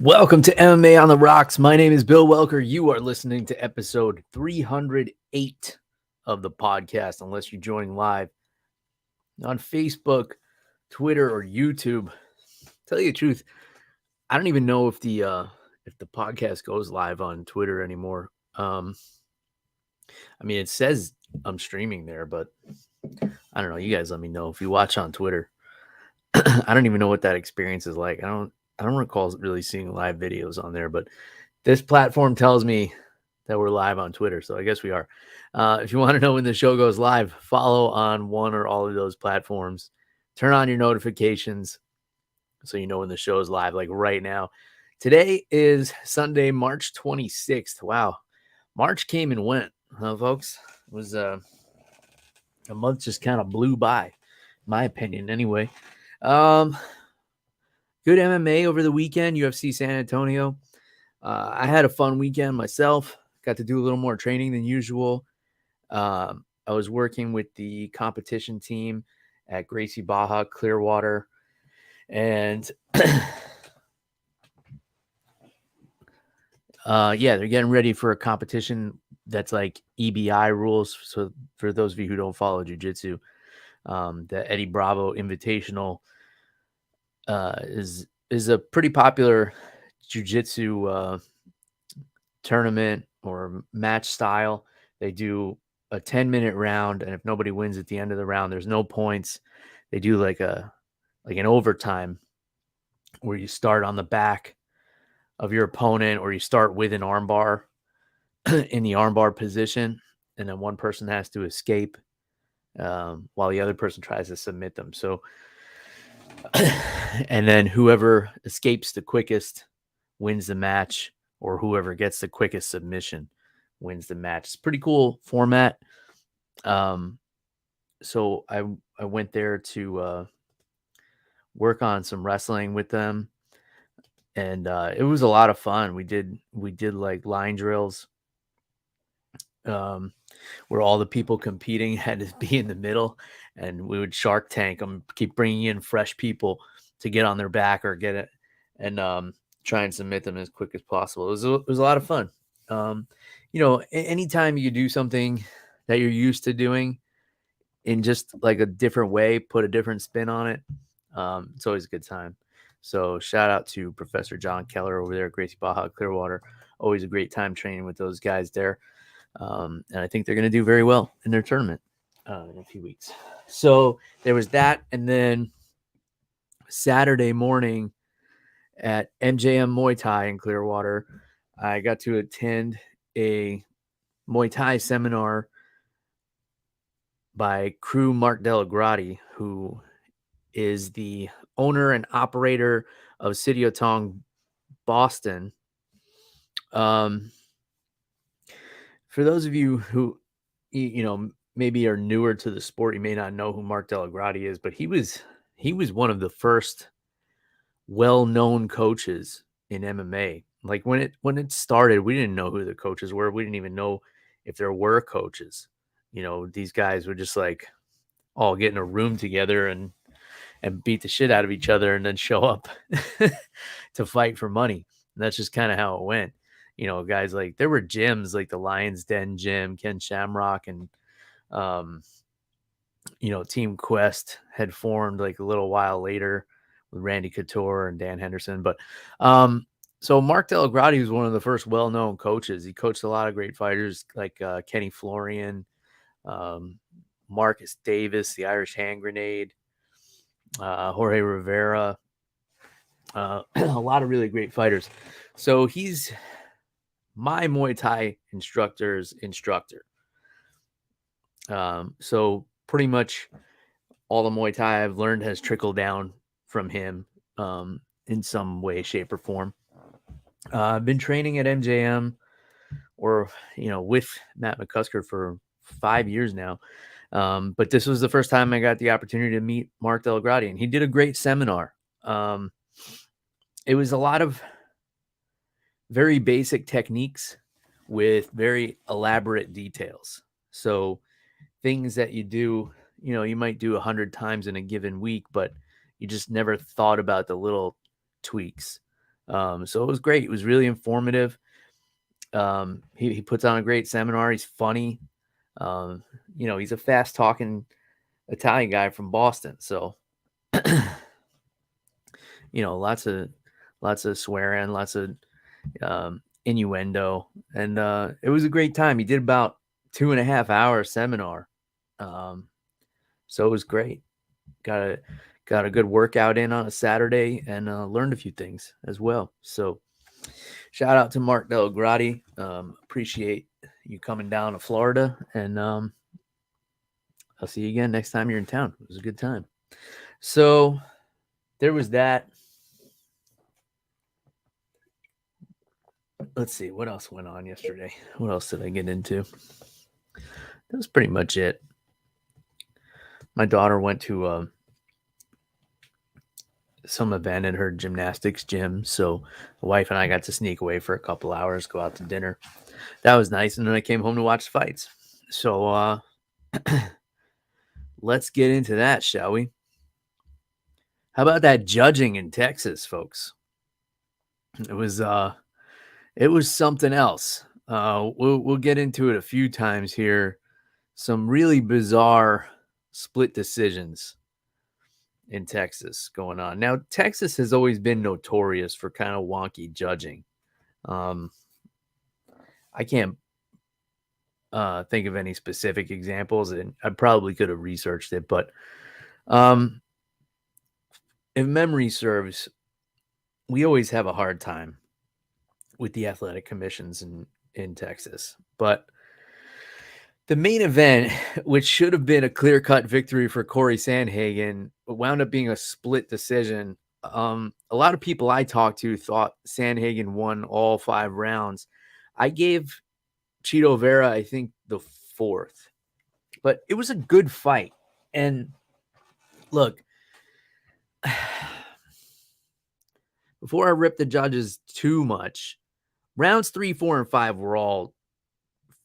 Welcome to MMA on the Rocks. My name is Bill Welker. You are listening to episode 308 of the podcast, unless you're joining live on Facebook, Twitter, or YouTube. Tell you the truth, I don't even know if the podcast goes live on Twitter anymore. It says I'm streaming there, but I don't know. You guys let me know if you watch on Twitter. I don't even know what that experience is like. I don't recall really seeing live videos on there, but this platform tells me that we're live on Twitter, so I guess we are. If you want to know when the show goes live, follow on one or all of those platforms. Turn on your notifications so you know when the show is live, like right now. Today is Sunday, March 26th. Wow. March came and went, huh, folks? It was a month just kind of blew by, in my opinion, anyway. Good MMA over the weekend, UFC San Antonio. I had a fun weekend myself. Got to do a little more training than usual. I was working with the competition team at Gracie Baja, Clearwater. And they're getting ready for a competition that's like EBI rules. So for those of you who don't follow jiu-jitsu, the Eddie Bravo Invitational is a pretty popular jiu-jitsu tournament or match style. They do a 10-minute round, and if nobody wins at the end of the round, there's no points. They do like an overtime where you start on the back of your opponent, or you start with an armbar in the armbar position, and then one person has to escape while the other person tries to submit them. So, and then whoever escapes the quickest wins the match, or whoever gets the quickest submission wins the match. It's a pretty cool format. So I went there to work on some wrestling with them, and it was a lot of fun. We did like line drills, where all the people competing had to be in the middle, and we would Shark Tank them, keep bringing in fresh people to get on their back or get it, and try and submit them as quick as possible. It was a lot of fun. Anytime you do something that you're used to doing in just like a different way, put a different spin on it, it's always a good time. So shout out to Professor John Keller over there at Gracie Baja Clearwater. Always a great time training with those guys there. And I think they're going to do very well in their tournament in a few weeks. So there was that. And then Saturday morning at MJM Muay Thai in Clearwater, I got to attend a Muay Thai seminar by Crew Mark Delagrati, who is the owner and operator of City of Tong, Boston. For those of you who, maybe are newer to the sport, you may not know who Mark Delagrati is, but he was one of the first well-known coaches in MMA. Like when it started, we didn't know who the coaches were. We didn't even know if there were coaches. These guys would just like all get in a room together and beat the shit out of each other and then show up to fight for money. And that's just kind of how it went. Guys, like there were gyms like the Lions Den gym, Ken Shamrock, and Team Quest had formed like a little while later with Randy Couture and Dan Henderson. But so Mark Delagrati was one of the first well-known coaches. He coached a lot of great fighters like Kenny Florian, Marcus Davis, the Irish Hand Grenade, Jorge Rivera, a lot of really great fighters. So he's my Muay Thai instructor's instructor. So pretty much all the Muay Thai I've learned has trickled down from him in some way, shape, or form. I've been training at MJM or, with Matt McCusker for 5 years now. But this was the first time I got the opportunity to meet Mark Delagrati, and he did a great seminar. It was a lot of very basic techniques with very elaborate details. So things that you do, you might do 100 times in a given week, but you just never thought about the little tweaks. So it was great. It was really informative. He puts on a great seminar. He's funny. He's a fast talking Italian guy from Boston. So, lots of swearing, lots of innuendo, and it was a great time. He did about 2.5 hour seminar. So it was great. Got a good workout in on a Saturday and learned a few things as well. So shout out to Mark Delagrati. Appreciate you coming down to Florida, and I'll see you again next time you're in town. It was a good time. So there was that. Let's see what else went on yesterday. What else did I get into? That was pretty much it. My daughter went to some event at her gymnastics gym, so the wife and I got to sneak away for a couple hours, go out to dinner. That was nice, and then I came home to watch fights. So let's get into that, shall we? How about that judging in Texas, folks? It was something else. We'll get into it a few times here. Some really bizarre split decisions in Texas going on. Now, Texas has always been notorious for kind of wonky judging. I can't think of any specific examples, and I probably could have researched it, but if memory serves, we always have a hard time with the athletic commissions in Texas. But the main event, which should have been a clear-cut victory for Cory Sandhagen, wound up being a split decision. A lot of people I talked to thought Sandhagen won all 5 rounds. I gave Chito Vera, I think, the 4th. But it was a good fight. And look, before I rip the judges too much, rounds 3, 4, and 5 were all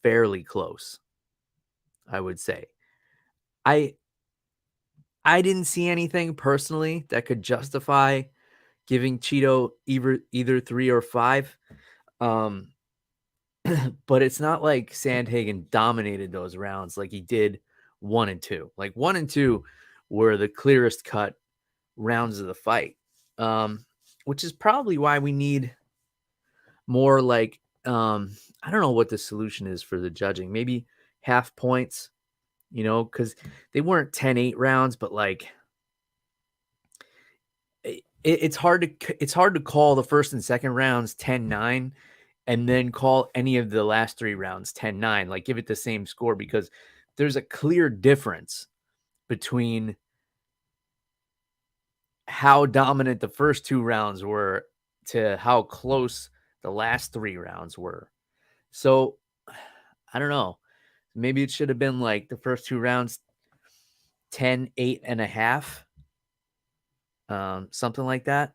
fairly close, I would say. I didn't see anything personally that could justify giving Chito either 3 or 5. But it's not like Sandhagen dominated those rounds like he did 1 and 2. Like 1 and 2 were the clearest cut rounds of the fight, which is probably why we need more like, I don't know what the solution is for the judging. Maybe half points, because they weren't 10-8 rounds, but like it's hard to call the first and second rounds 10-9 and then call any of the last 3 rounds 10-9, like give it the same score, because there's a clear difference between how dominant the first 2 rounds were to how close the last 3 rounds were. So I don't know. Maybe it should have been like the first 2 rounds 10-8.5. Something like that.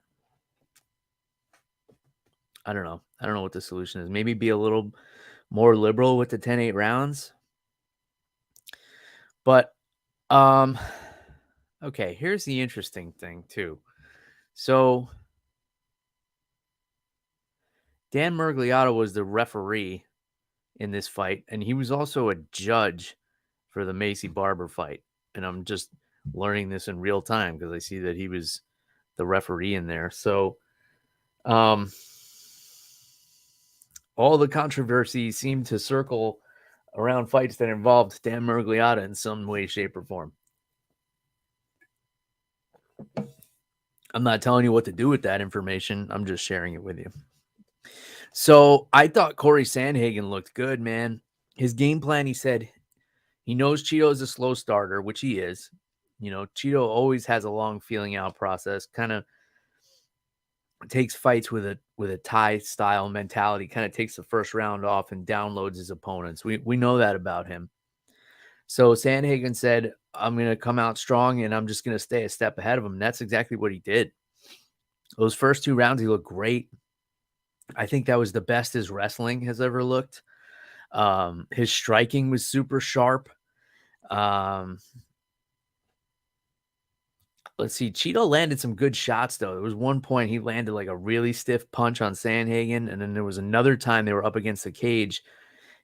I don't know. I don't know what the solution is. Maybe be a little more liberal with the 10-8 rounds. But okay, here's the interesting thing too. So Dan Miragliotta was the referee in this fight, and he was also a judge for the Maycee Barber fight. And I'm just learning this in real time because I see that he was the referee in there. So all the controversy seemed to circle around fights that involved Dan Miragliotta in some way, shape, or form. I'm not telling you what to do with that information. I'm just sharing it with you. So I thought Cory Sandhagen looked good, man. His game plan, he said, he knows Chito is a slow starter, which he is. Chito always has a long feeling out process, kind of takes fights with a Thai style mentality, kind of takes the first round off and downloads his opponents. We know that about him. So Sandhagen said, I'm going to come out strong and I'm just going to stay a step ahead of him. And that's exactly what he did. Those first 2 rounds, he looked great. I think that was the best his wrestling has ever looked. His striking was super sharp. Let's see. Chito landed some good shots, though. There was one point he landed like a really stiff punch on Sandhagen, and then there was another time they were up against the cage.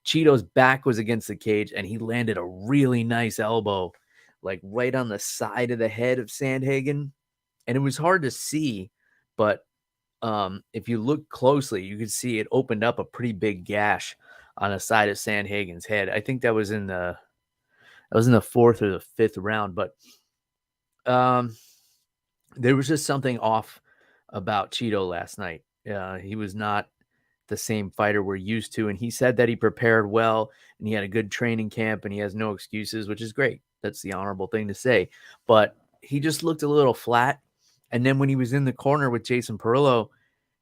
Chito's back was against the cage, and he landed a really nice elbow, like right on the side of the head of Sandhagen. And it was hard to see, but if you look closely, you could see it opened up a pretty big gash on the side of Sandhagen's head. I think that was in the fourth or the fifth round, but there was just something off about Chito last night. He was not the same fighter we're used to, and he said that he prepared well and he had a good training camp and he has no excuses, which is great. That's the honorable thing to say. But he just looked a little flat. And then when he was in the corner with Jason Perillo,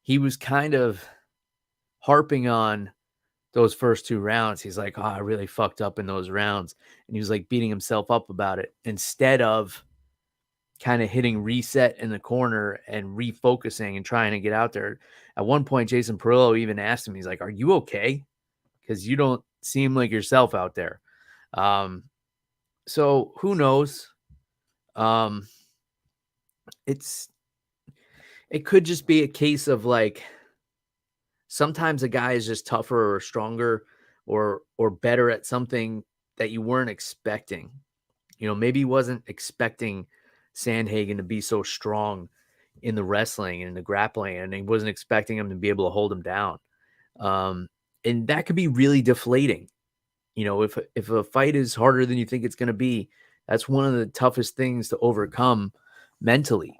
he was kind of harping on those first two rounds. He's like, oh, I really fucked up in those rounds. And he was like beating himself up about it instead of kind of hitting reset in the corner and refocusing and trying to get out there. At one point, Jason Perillo even asked him, he's like, are you okay? Because you don't seem like yourself out there. So who knows? It could just be a case of like, sometimes a guy is just tougher or stronger or better at something that you weren't expecting. You know, maybe he wasn't expecting Sandhagen to be so strong in the wrestling and in the grappling, and he wasn't expecting him to be able to hold him down. And that could be really deflating. You know, if a fight is harder than you think it's going to be, that's one of the toughest things to overcome mentally,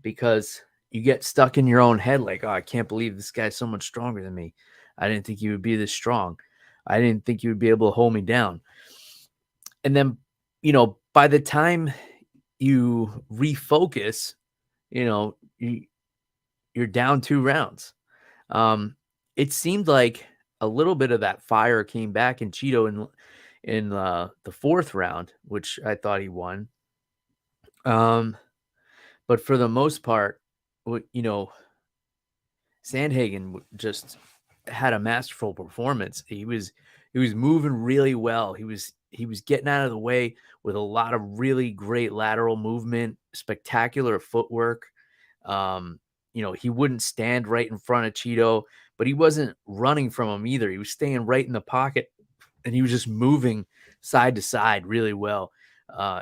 because you get stuck in your own head like, oh, I can't believe this guy's so much stronger than me. I didn't think he would be this strong. I didn't think he would be able to hold me down. And then, you know, by the time you refocus, you know, you're down 2 rounds. It seemed like a little bit of that fire came back in Chito in the fourth round, which I thought he won. But for the most part, you know, Sandhagen just had a masterful performance. He was moving really well. He was getting out of the way with a lot of really great lateral movement, spectacular footwork. You know, he wouldn't stand right in front of Chito, but he wasn't running from him either. He was staying right in the pocket, and he was just moving side to side really well.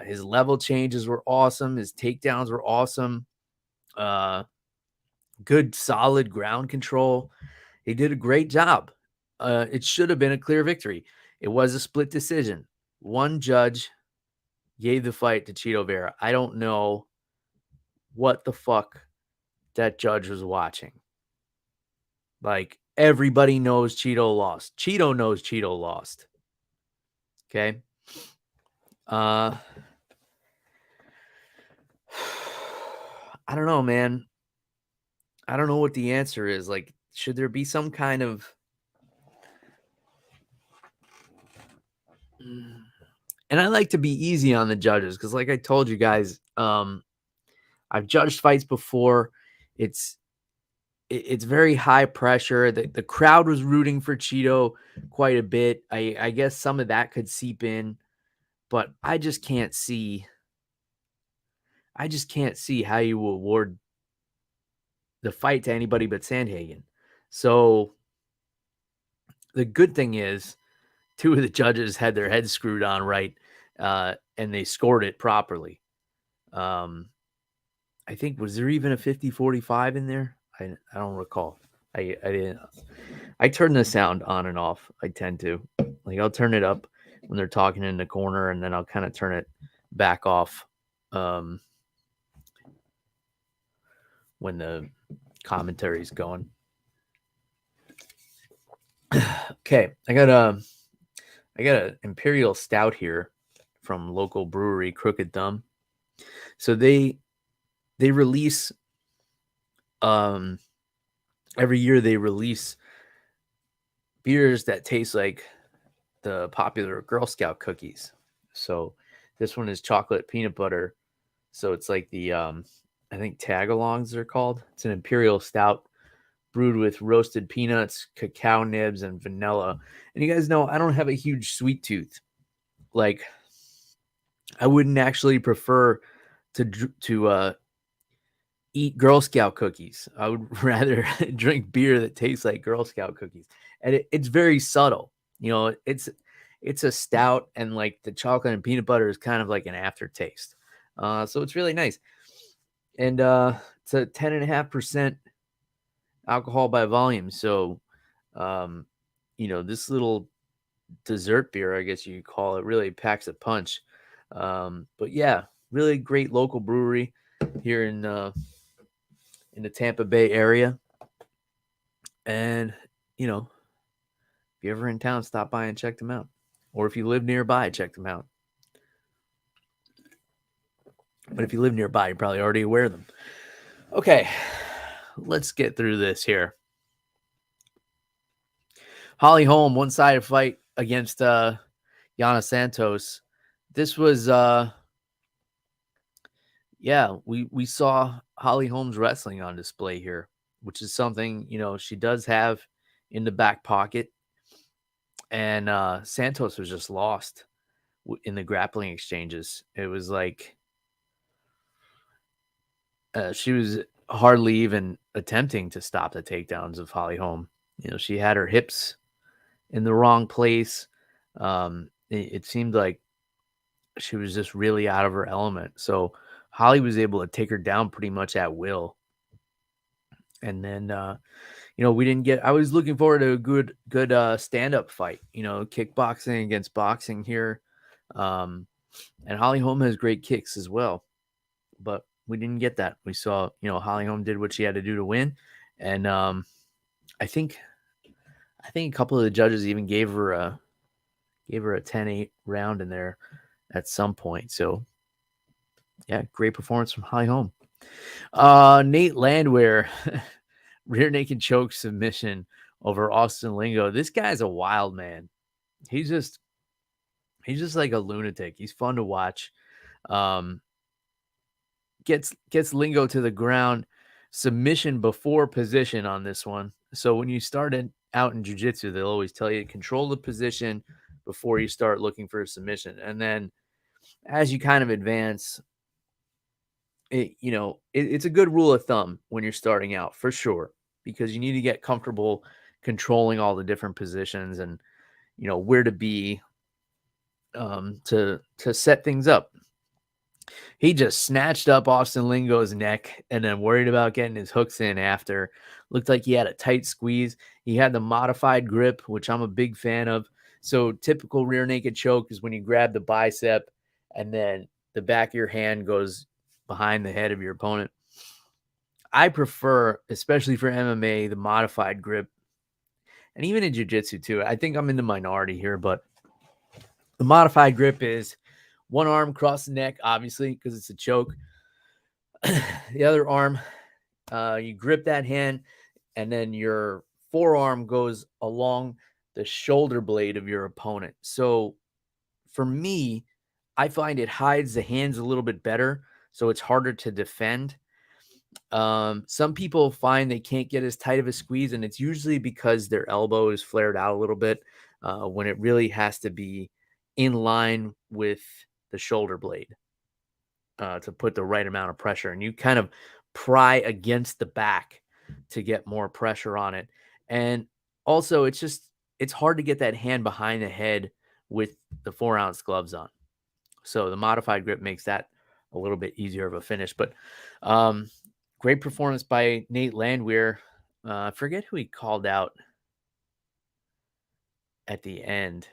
His level changes were awesome. His takedowns were awesome. Good, solid ground control. He did a great job. It should have been a clear victory. It was a split decision. One judge gave the fight to Chito Vera. I don't know what the fuck that judge was watching. Like, everybody knows Chito lost. Chito knows Chito lost. Okay? I don't know, man. I don't know what the answer is. Like, should there be some kind of... And I like to be easy on the judges because, like I told you guys, I've judged fights before. It's very high pressure. The crowd was rooting for Chito quite a bit. I guess some of that could seep in, but I just can't see how you will award the fight to anybody but Sandhagen. So the good thing is 2 of the judges had their heads screwed on right, and they scored it properly. I think, was there even a 50-45 in there? I don't recall. I didn't. I turn the sound on and off. I tend to. Like, I'll turn it up when they're talking in the corner, and then I'll kind of turn it back off when the commentary's going. Okay, I got an Imperial Stout here from local brewery Crooked Thumb. So they release every year they release beers that taste like the popular Girl Scout cookies. So this one is chocolate peanut butter. So it's like the I think tagalongs they're called. It's an Imperial Stout brewed with roasted peanuts, cacao nibs, and vanilla. And you guys know I don't have a huge sweet tooth. Like, I wouldn't actually prefer to eat Girl Scout cookies. I would rather drink beer that tastes like Girl Scout cookies. And it's very subtle. It's a stout, and like the chocolate and peanut butter is kind of like an aftertaste. So it's really nice. And it's a 10.5% alcohol by volume. So, this little dessert beer, I guess you could call it, really packs a punch. But yeah, really great local brewery here in the Tampa Bay area. And, if you're ever in town, stop by and check them out. Or if you live nearby, check them out. But if you live nearby, you're probably already aware of them. Okay, let's get through this here. Holly Holm, one-sided fight against Yana Santos. This was, we saw Holly Holm's wrestling on display here, which is something, she does have in the back pocket. And Santos was just lost in the grappling exchanges. It was like she was hardly even attempting to stop the takedowns of Holly Holm. She had her hips in the wrong place. It seemed like she was just really out of her element. So Holly was able to take her down pretty much at will. And then, we didn't get, I was looking forward to a good stand-up fight, kickboxing against boxing here. And Holly Holm has great kicks as well, but we didn't get that. We saw, Holly Holm did what she had to do to win. And I think a couple of the judges even gave her a 10-8 round in there at some point. So yeah, great performance from Holly Holm. Nate Landwehr, rear naked choke submission over Austin Lingo. This guy's a wild man. He's just like a lunatic. He's fun to watch. Gets Lingo to the ground, submission before position on this one. So when you started out in jiu-jitsu, they'll always tell you to control the position before you start looking for a submission. And then as you kind of advance, it's a good rule of thumb when you're starting out, for sure, because you need to get comfortable controlling all the different positions and, where to be to set things up. He just snatched up Austin Lingo's neck and then worried about getting his hooks in after. Looked like he had a tight squeeze. He had the modified grip, which I'm a big fan of. So typical rear naked choke is when you grab the bicep and then the back of your hand goes behind the head of your opponent. I prefer, especially for MMA, the modified grip. And even in jiu-jitsu too. I think I'm in the minority here, but the modified grip is one arm across the neck, obviously, because it's a choke. The other arm, you grip that hand, and then your forearm goes along the shoulder blade of your opponent. So for me, I find it hides the hands a little bit better, so it's harder to defend. Some people find they can't get as tight of a squeeze, and it's usually because their elbow is flared out a little bit when it really has to be in line with the shoulder blade to put the right amount of pressure. And you kind of pry against the back to get more pressure on it. And also it's hard to get that hand behind the head with the 4-ounce gloves on. So the modified grip makes that a little bit easier of a finish. But great performance by Nate Landwehr. I forget who he called out at the end.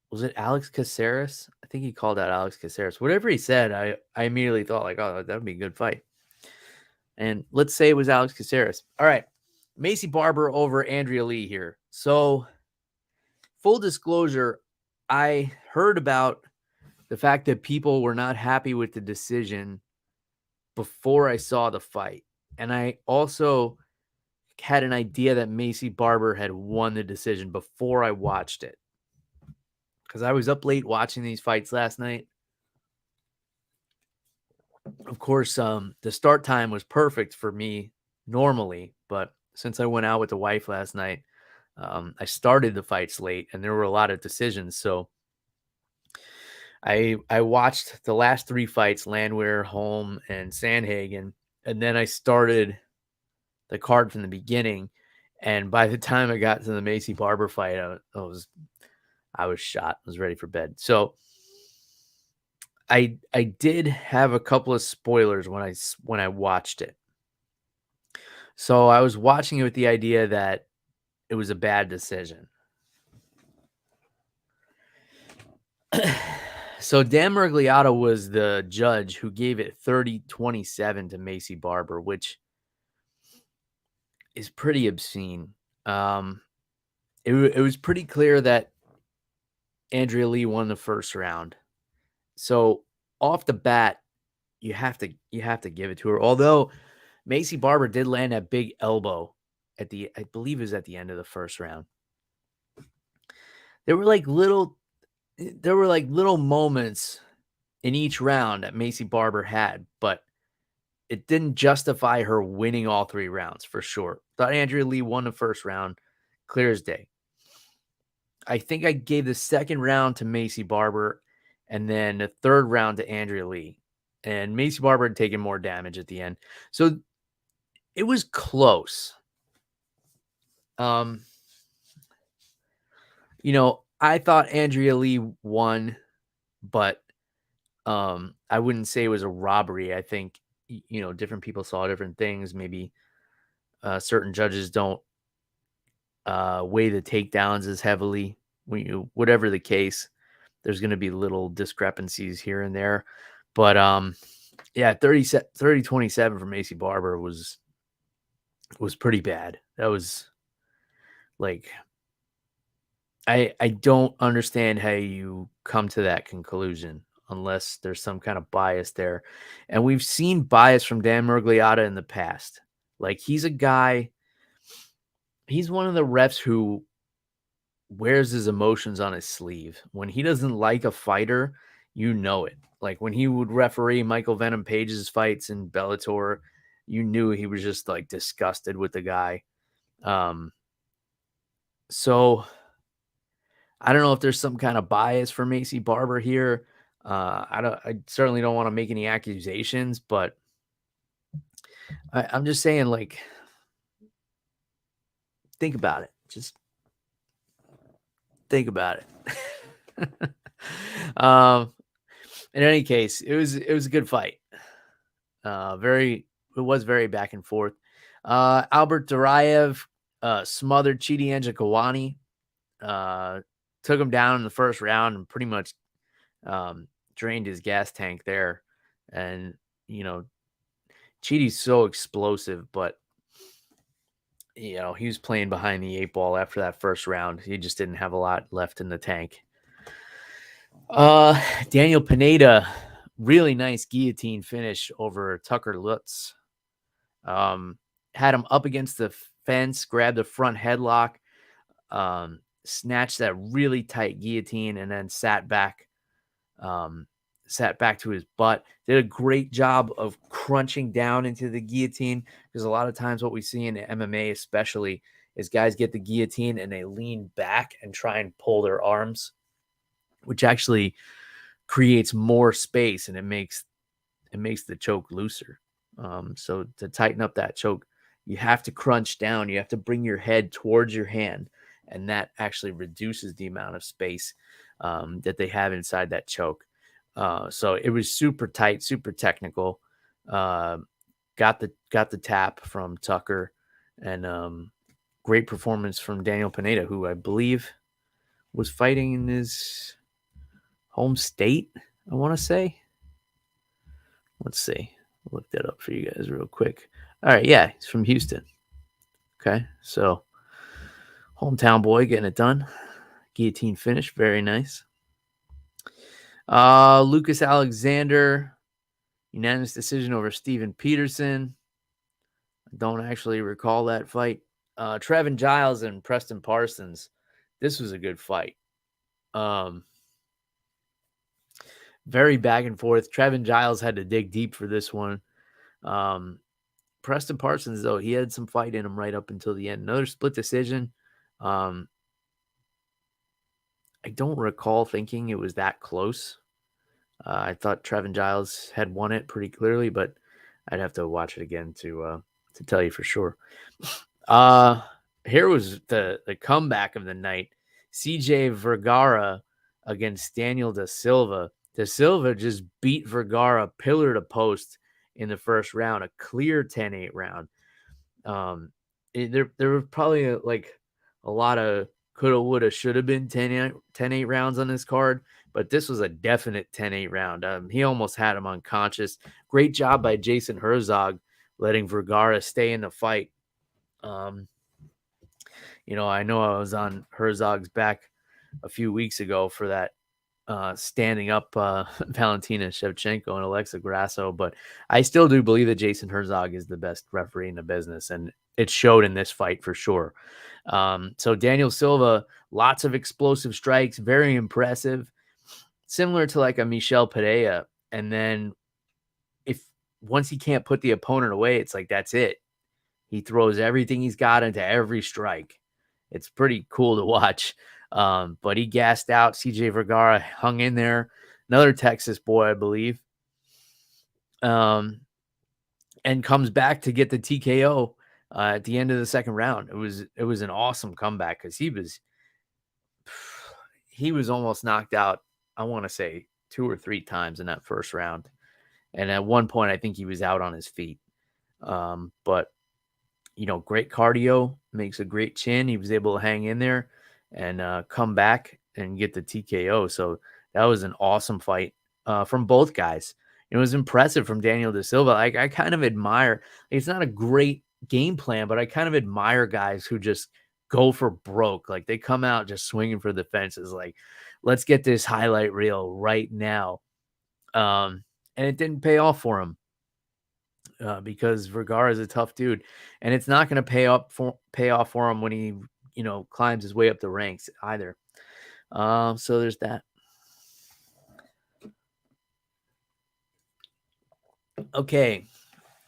Was it Alex Caceres? I think he called out Alex Caceres. Whatever he said, I immediately thought like, oh, that would be a good fight. And let's say it was Alex Caceres. All right. Maycee Barber over Andrea Lee here. So full disclosure, I heard about the fact that people were not happy with the decision before I saw the fight. And I also had an idea that Maycee Barber had won the decision before I watched it. Because I was up late watching these fights last night. Of course, the start time was perfect for me normally, but since I went out with the wife last night, I started the fights late, and there were a lot of decisions. So I watched the last 3 fights, Landwehr, Holm, and Sandhagen, and then I started the card from the beginning, and by the time I got to the Maycee Barber fight, I was shot. I was ready for bed. So I did have a couple of spoilers when I watched it. So I was watching it with the idea that it was a bad decision. So Dan Miragliotta was the judge who gave it 30-27 to Maycee Barber, which is pretty obscene. It was pretty clear that Andrea Lee won the first round. So off the bat, you have to give it to her. Although Maycee Barber did land that big elbow I believe it was at the end of the first round. There were like little moments in each round that Maycee Barber had, but it didn't justify her winning all 3 rounds for sure. Thought Andrea Lee won the first round, clear as day. I think I gave the second round to Maycee Barber and then the third round to Andrea Lee. And Maycee Barber had taken more damage at the end. So it was close. I thought Andrea Lee won, but I wouldn't say it was a robbery. I think, different people saw different things. Maybe certain judges don't weigh the takedowns as heavily. Whatever the case, there's going to be little discrepancies here and there. But yeah, 30-27 for Maycee Barber was pretty bad. That was like, I don't understand how you come to that conclusion unless there's some kind of bias there. And we've seen bias from Dan Miragliotta in the past. Like, he's one of the refs who wears his emotions on his sleeve. When he doesn't like a fighter, you know it. Like when he would referee Michael Venom Page's fights in Bellator, you knew he was just like disgusted with the guy. So I don't know if there's some kind of bias for Maycee Barber here. I certainly don't want to make any accusations, but I'm just saying, like, think about it. Just think about it. In any case, it was a good fight. It was very back and forth. Albert Duraev smothered Chidi and Njokuani. Took him down in the first round and pretty much drained his gas tank there. And, Chidi's so explosive, but, he was playing behind the 8 ball after that first round. He just didn't have a lot left in the tank. Daniel Pineda, really nice guillotine finish over Tucker Lutz. Had him up against the fence, grabbed the front headlock, snatched that really tight guillotine, and then sat back to his butt. Did a great job of crunching down into the guillotine, because a lot of times what we see in MMA especially is guys get the guillotine and they lean back and try and pull their arms, which actually creates more space and it makes the choke looser. So to tighten up that choke, you have to crunch down. You have to bring your head towards your hand, and that actually reduces the amount of space that they have inside that choke. So it was super tight, super technical. Got the tap from Tucker, and great performance from Daniel Pineda, who I believe was fighting in his home state, I want to say. Let's see. I'll look that up for you guys real quick. All right, yeah, he's from Houston. Okay, so hometown boy getting it done. Guillotine finish, very nice. Lucas Alexander, unanimous decision over Steven Peterson. I don't actually recall that fight. Trevin Giles and Preston Parsons. This was a good fight. Very back and forth. Trevin Giles had to dig deep for this one. Preston Parsons, though, he had some fight in him right up until the end. Another split decision. I don't recall thinking it was that close. I thought Trevin Giles had won it pretty clearly, but I'd have to watch it again to tell you for sure. Here was the comeback of the night. CJ Vergara against Daniel Da Silva. Da Silva just beat Vergara pillar to post in the first round, a clear 10-8 round. There were probably like a lot of coulda, woulda, shoulda been 10-8 rounds on this card, but this was a definite 10-8 round. He almost had him unconscious. Great job by Jason Herzog letting Vergara stay in the fight. I know I was on Herzog's back a few weeks ago for that standing up Valentina Shevchenko and Alexa Grasso, but I still do believe that Jason Herzog is the best referee in the business, and it showed in this fight for sure. So Daniel Silva, lots of explosive strikes, very impressive, similar to like a Michel Pereira. And then once he can't put the opponent away, it's like, that's it. He throws everything he's got into every strike. It's pretty cool to watch. But he gassed out. CJ Vergara hung in there. Another Texas boy, I believe. And comes back to get the TKO at the end of the second round. It was an awesome comeback because he was almost knocked out, I want to say 2 or 3 times in that first round. And at one point, I think he was out on his feet. But great cardio, makes a great chin. He was able to hang in there and come back and get the TKO. So that was an awesome fight from both guys. It was impressive from Daniel Da Silva. I kind of admire, it's not a great game plan, but I kind of admire guys who just go for broke. Like they come out just swinging for the fences. Like, let's get this highlight reel right now. And it didn't pay off for him. Because Vergara is a tough dude, and it's not going to pay off for him when he, climbs his way up the ranks either. So there's that. Okay,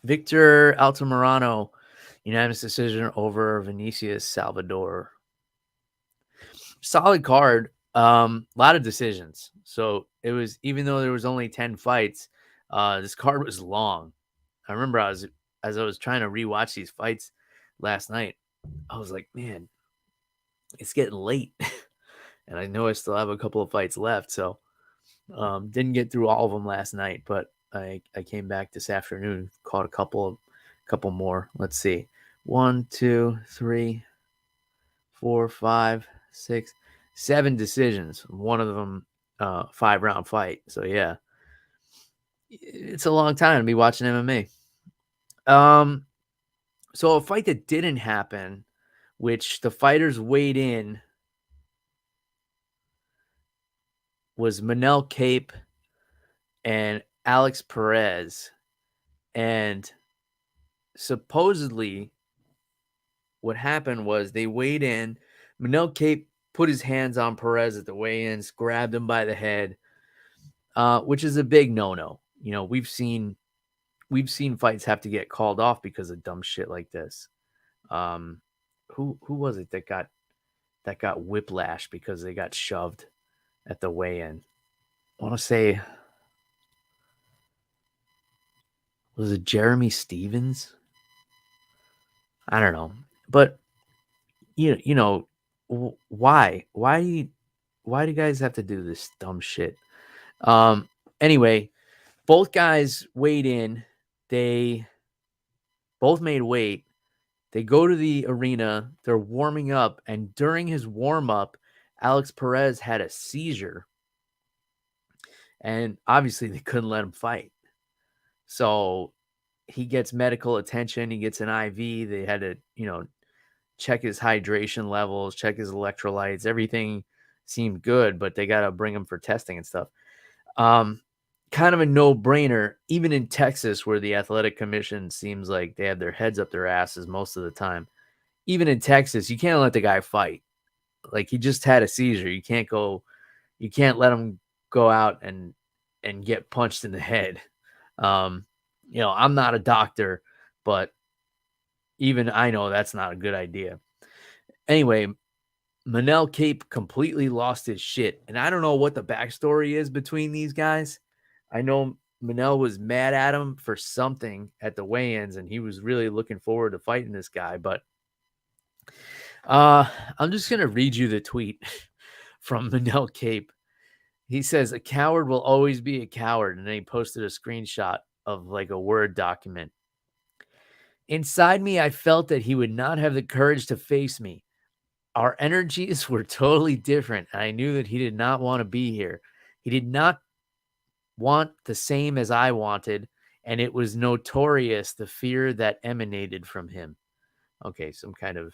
Victor Altamirano, unanimous decision over Vinicius Salvador. Solid card. Lot of decisions. So it was, even though there was only 10 fights, this card was long. I remember as I was trying to rewatch these fights last night, I was like, man, it's getting late. And I know I still have a couple of fights left. So didn't get through all of them last night, but I came back this afternoon, caught a couple more. Let's see. 1, 2, 3, 4, 5, 6, 7 decisions. One of them 5-round fight. So yeah, it's a long time to be watching MMA. So a fight that didn't happen, which the fighters weighed in, was Manel Kape and Alex Perez. And supposedly what happened was they weighed in. Manel Kape put his hands on Perez at the weigh-ins, grabbed him by the head, which is a big no-no. We've seen fights have to get called off because of dumb shit like this. Who was it that got whiplash because they got shoved at the weigh-in? I want to say, was it Jeremy Stevens? I don't know, but why do guys have to do this dumb shit? Anyway, both guys weighed in. They both made weight. They go to the arena. They're warming up. And during his warm-up, Alex Perez had a seizure. And obviously, they couldn't let him fight. So he gets medical attention. He gets an IV. They had to, check his hydration levels, check his electrolytes. Everything seemed good, but they got to bring him for testing and stuff. Kind of a no-brainer, even in Texas, where the athletic commission seems like they have their heads up their asses most of the time. Even in Texas, you can't let the guy fight. Like, he just had a seizure. You can't let him go out and get punched in the head. I'm not a doctor, but even I know that's not a good idea. Anyway, Manel Kape completely lost his shit. And I don't know what the backstory is between these guys. I know Manel was mad at him for something at the weigh-ins, and he was really looking forward to fighting this guy. But I'm just gonna read you the tweet from Manel Kape. He says, "A coward will always be a coward," and then he posted a screenshot of like a Word document. Inside me, I felt that he would not have the courage to face me. Our energies were totally different, and I knew that he did not want to be here. He did not want the same as I wanted, and it was notorious the fear that emanated from him. Okay, some kind of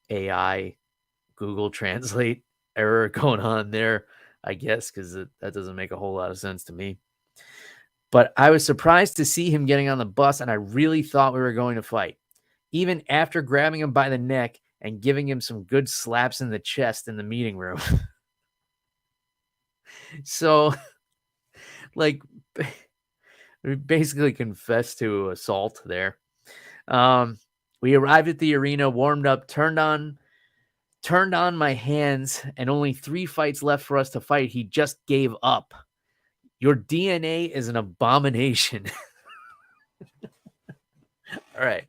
AI Google Translate error going on there, I guess, because that doesn't make a whole lot of sense to me. But I was surprised to see him getting on the bus, and I really thought we were going to fight. Even after grabbing him by the neck and giving him some good slaps in the chest in the meeting room. So, like, we basically confessed to assault there. We arrived at the arena, warmed up, turned on my hands, and only 3 fights left for us to fight. He just gave up. Your DNA is an abomination. All right.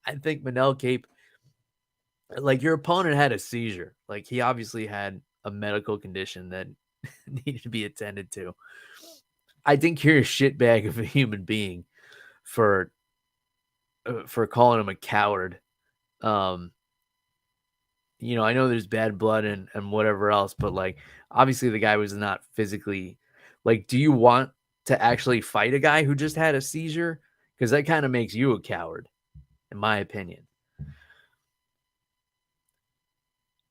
I think Manel Kape, like, your opponent had a seizure. Like, he obviously had a medical condition that needed to be attended to. I think you're a shitbag of a human being for calling him a coward. You know, I know there's bad blood and whatever else, but like, obviously the guy was not physically, like, do you want to actually fight a guy who just had a seizure? Because that kind of makes you a coward, in my opinion.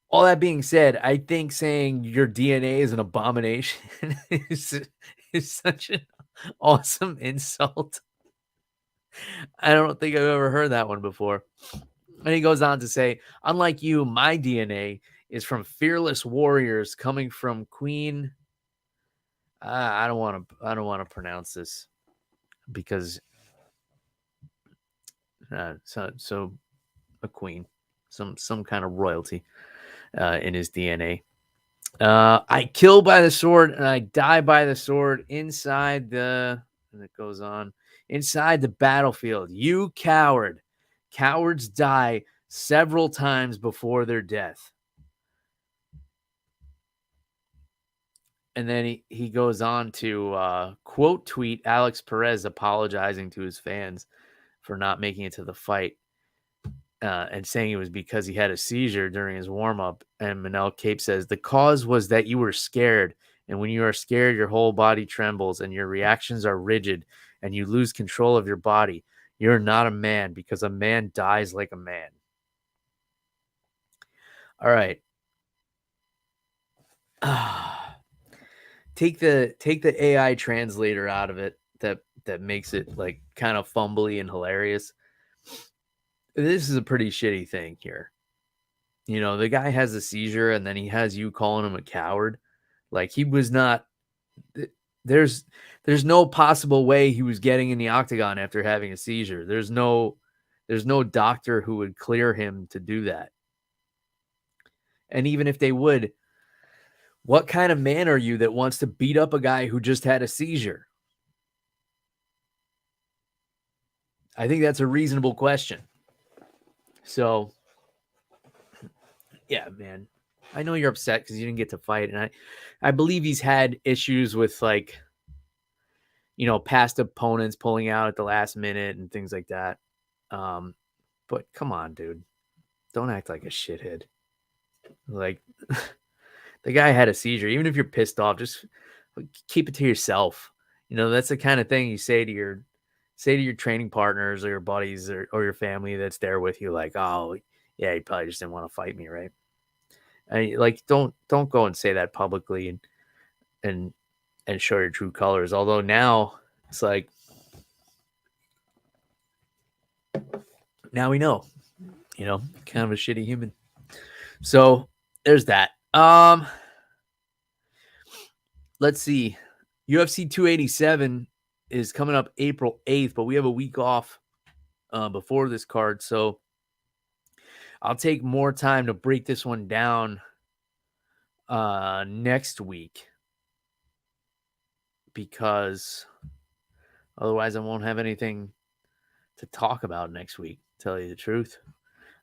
All that being said, I think saying your DNA is an abomination is such an awesome insult. I don't think I've ever heard that one before. And he goes on to say, unlike you, my DNA is from fearless warriors coming from Queen. I don't want to pronounce this because so a queen, some kind of royalty in his DNA. I kill by the sword and I die by the sword inside the, and it goes on, inside the battlefield. You coward. Cowards die several times before their death. And then he goes on to quote tweet Alex Perez apologizing to his fans for not making it to the fight and saying it was because he had a seizure during his warm-up. And Manel Kape says, the cause was that you were scared. And when you are scared, your whole body trembles and your reactions are rigid and you lose control of your body. You're not a man because a man dies like a man. All right. Take the AI translator out of it that makes it like kind of fumbly and hilarious. This is a pretty shitty thing here. You know, the guy has a seizure and then he has you calling him a coward. Like, he was not, there's no possible way he was getting in the octagon after having a seizure. There's no doctor who would clear him to do that. And even if they would, what kind of man are you that wants to beat up a guy who just had a seizure? I think that's a reasonable question. So, yeah, man, I know you're upset because you didn't get to fight. And I believe he's had issues with, like, you know, past opponents pulling out at the last minute and things like that. But come on, dude, don't act like a shithead. Like, the guy had a seizure. Even if you're pissed off, just keep it to yourself. You know, that's the kind of thing you say to your training partners or your buddies or your family that's there with you. Like, oh yeah, you probably just didn't want to fight me, right? And like, don't go and say that publicly and show your true colors. Although now it's like, now we know, you know, kind of a shitty human. So there's that. Let's see. UFC 287 is coming up April 8th, but we have a week off before this card. So I'll take more time to break this one down next week. because otherwise I won't have anything to talk about next week, to tell you the truth.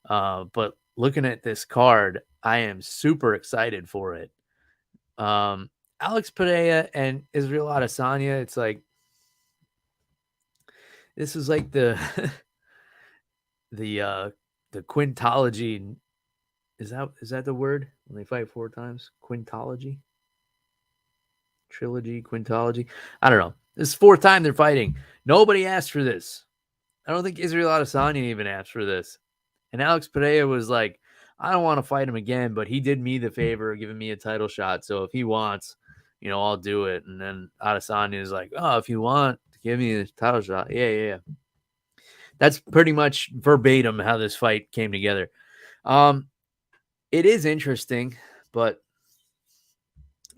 But looking at this card, I am super excited for it. Alex Pereira and Israel Adesanya, it's like, this is like the the quintology. Is that the word when they fight 4 times? Quintology? Trilogy, quintology? I don't know. This is 4th time they're fighting. Nobody asked for this. I don't think Israel Adesanya even asked for this. And Alex Pereira was like, I don't want to fight him again, but he did me the favor of giving me a title shot. So if he wants, I'll do it. And then Adesanya is like, oh, if you want to give me a title shot. Yeah. That's pretty much verbatim how this fight came together. It is interesting, but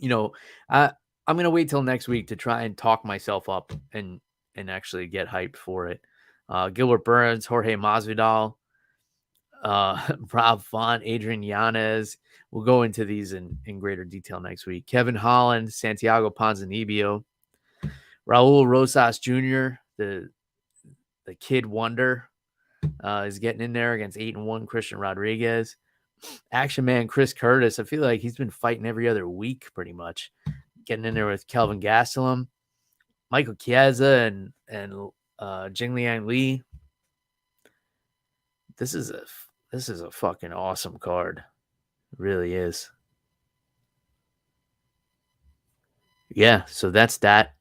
I'm going to wait till next week to try and talk myself up and actually get hyped for it. Gilbert Burns, Jorge Masvidal, Rob Font, Adrian Yanez. We'll go into these in greater detail next week. Kevin Holland, Santiago Ponzinibbio, Raul Rosas Jr., the kid wonder, is getting in there against 8-1 Christian Rodriguez. Action man Chris Curtis, I feel like he's been fighting every other week pretty much. Getting in there with Kelvin Gastelum, Michael Chiesa, and Jingliang Li. This is a fucking awesome card. It really is. Yeah, so that's that.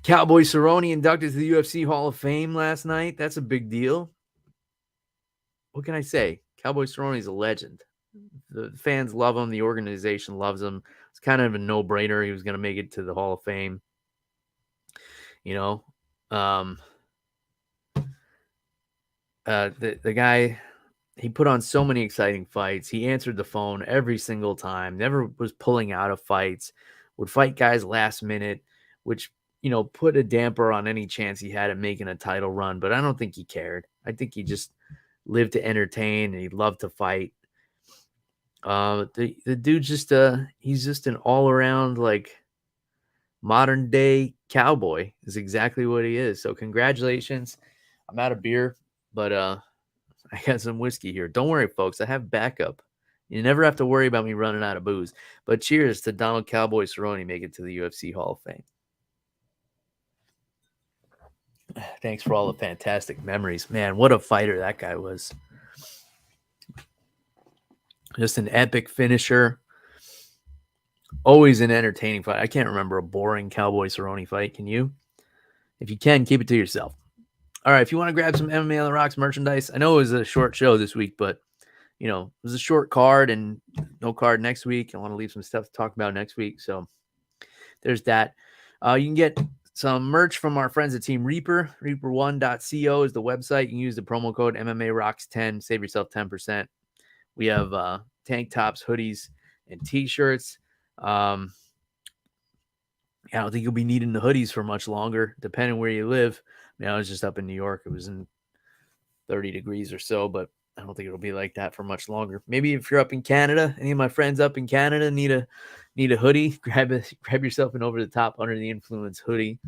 Cowboy Cerrone inducted to the UFC Hall of Fame last night. That's a big deal. What can I say? Cowboy Cerrone is a legend. The fans love him. The organization loves him. It's kind of a no-brainer. He was going to make it to the Hall of Fame. The guy, he put on so many exciting fights. He answered the phone every single time. Never was pulling out of fights. Would fight guys last minute, which put a damper on any chance he had at making a title run. But I don't think he cared. I think he just lived to entertain and he loved to fight. The dude just he's just an all-around like modern day cowboy is exactly what he is. So congratulations. I'm out of beer, but I got some whiskey here. Don't worry, folks. I have backup. You never have to worry about me running out of booze. But cheers to Donald Cowboy Cerrone making it to the UFC Hall of Fame. Thanks for all the fantastic memories. Man, what a fighter that guy was. Just an epic finisher. Always an entertaining fight. I can't remember a boring Cowboy Cerrone fight. Can you? If you can, keep it to yourself. All right, if you want to grab some MMA on the Rocks merchandise, I know it was a short show this week, but, it was a short card and no card next week. I want to leave some stuff to talk about next week. So there's that. You can get some merch from our friends at Team Reaper. Reaper1.co is the website. You can use the promo code MMA Rocks 10. Save yourself 10%. We have tank tops, hoodies, and T-shirts. I don't think you'll be needing the hoodies for much longer, depending where you live. I was just up in New York. It was in 30 degrees or so, but I don't think it'll be like that for much longer. Maybe if you're up in Canada, any of my friends up in Canada need a hoodie, grab yourself an over the top under the influence hoodie,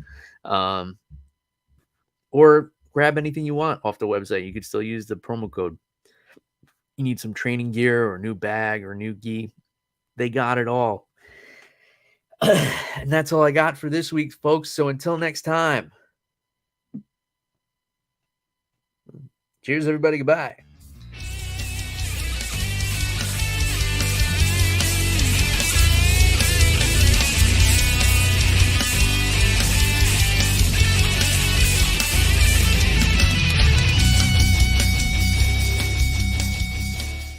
or grab anything you want off the website. You could still use the promo code. You need some training gear or a new bag or new gi. They got it all. And that's all I got for this week, folks. So until next time. Cheers, everybody. Goodbye.